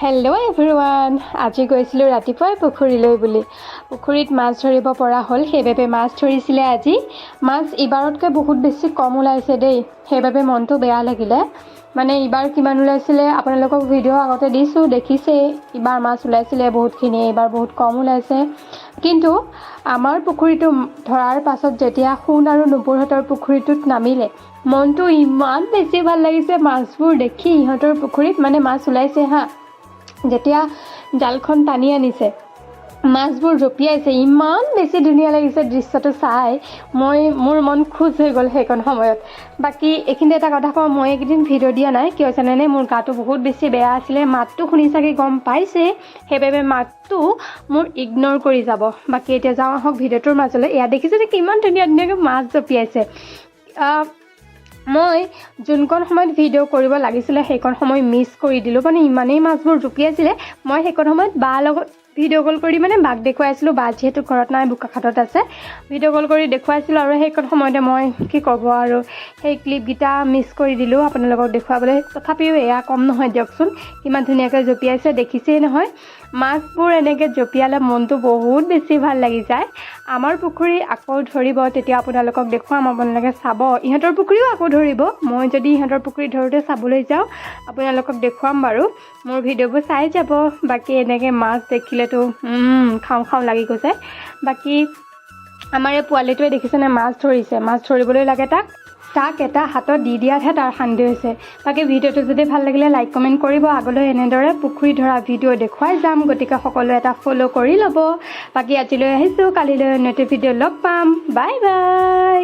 Hello' everyone, আজি গৈছিলোঁ ৰাতিপুৱাই পুখুৰীলৈ বুলি। পুখুৰীত মাছ ধৰিব পৰা হ'ল, সেইবাবে মাছ ধৰিছিলে আজি। মাছ ইবাৰতকৈ বহুত বেছি কম ওলাইছে দেই, সেইবাবে মনটো বেয়া লাগিলে। মানে ইবাৰ কিমান ওলাইছিলে আপোনালোকক ভিডিঅ' আগতে দিছোঁ, দেখিছেই। ইবাৰ মাছ ওলাইছিলে বহুতখিনি, এইবাৰ বহুত কম ওলাইছে। কিন্তু আমাৰ পুখুৰীটো ধৰাৰ পাছত যেতিয়া সোণ আৰু নুপুৰহঁতৰ পুখুৰীটোত নামিলে, মনটো ইমান বেছি ভাল লাগিছে মাছবোৰ দেখি। ইহঁতৰ পুখুৰীত মানে মাছ ওলাইছে হা, যেতিয়া জালখন টানি আনিছে, মাছবোৰ জঁপিয়াইছে, ইমান বেছি ধুনীয়া লাগিছে দৃশ্যটো চাই। মোৰ মন খুচ হৈ গ'ল সেইকণ সময়ত। বাকী এইখিনিতে এটা কথা কওঁ, মই এইকেইদিন ভিডিঅ' দিয়া নাই, কিয় জানেনে? মোৰ গাটো বহুত বেছি বেয়া আছিলে। মাতটো শুনি চাগে গম পাইছে, সেইবাবে মাতটো মোৰ ইগন'ৰ কৰি যাব। বাকী এতিয়া যাওঁ আহক ভিডিঅ'টোৰ মাজলৈ। এয়া দেখিছেনে কিমান ধুনীয়া ধুনীয়াকৈ মাছ জঁপিয়াইছে। মই যোনকণ সময়ত ভিডিঅ' কৰিব লাগিছিলে সেইকণ সময় মিছ কৰি দিলোঁ। মানে ইমানেই মাছবোৰ জঁপিয়াইছিলে, মই সেইকণ সময়ত বাৰ লগত ভিডিঅ' কল কৰি মানে বাক দেখুৱাইছিলোঁ। বা যিহেতু ঘৰত নাই, বোকাখাটত আছে, ভিডিঅ' কল কৰি দেখুৱাইছিলোঁ। আৰু সেইকণ সময়তে মই কি ক'ব আৰু সেই ক্লিপকেইটা মিছ কৰি দিলোঁ আপোনালোকক দেখুৱাবলৈ। তথাপিও এয়া কম নহয় দিয়কচোন, কিমান ধুনীয়াকৈ জঁপিয়াইছে দেখিছেই নহয়। মাছবোৰ এনেকৈ জঁপিয়ালে মনটো বহুত বেছি ভাল লাগি যায়। আমাৰ পুখুৰী আকৌ ধৰিব, তেতিয়া আপোনালোকক দেখুৱাম, আপোনালোকে চাব। ইহঁতৰ পুখুৰীও আকৌ ধৰিব, মই যদি ইহঁতৰ পুখুৰী ধৰোঁতে চাবলৈ যাওঁ আপোনালোকক দেখুৱাম বাৰু। মোৰ ভিডিঅ'বোৰ চাই যাব। বাকী এনেকৈ মাছ দেখিলেতো খাওঁ খাওঁ লাগি গৈছে। বাকী আমাৰ এই পোৱালিটোৱে দেখিছেনে মাছ ধৰিছে। মাছ ধৰিবলৈ লাগে তাক এটা হাতত দি দিয়াতহে তাৰ শান্তি হৈছে। বাকী ভিডিঅ'টো যদি ভাল লাগিলে লাইক কমেণ্ট কৰিব। আগলৈ এনেদৰে পুখুৰী ধৰা ভিডিঅ' দেখুৱাই যাম, গতিকে সকলোৱে এটা ফ'ল' কৰি ল'ব। বাকী আজিলৈ আহিছোঁ, কালিলৈ অন্য এটা ভিডিঅ' লগ পাম। Bye bye.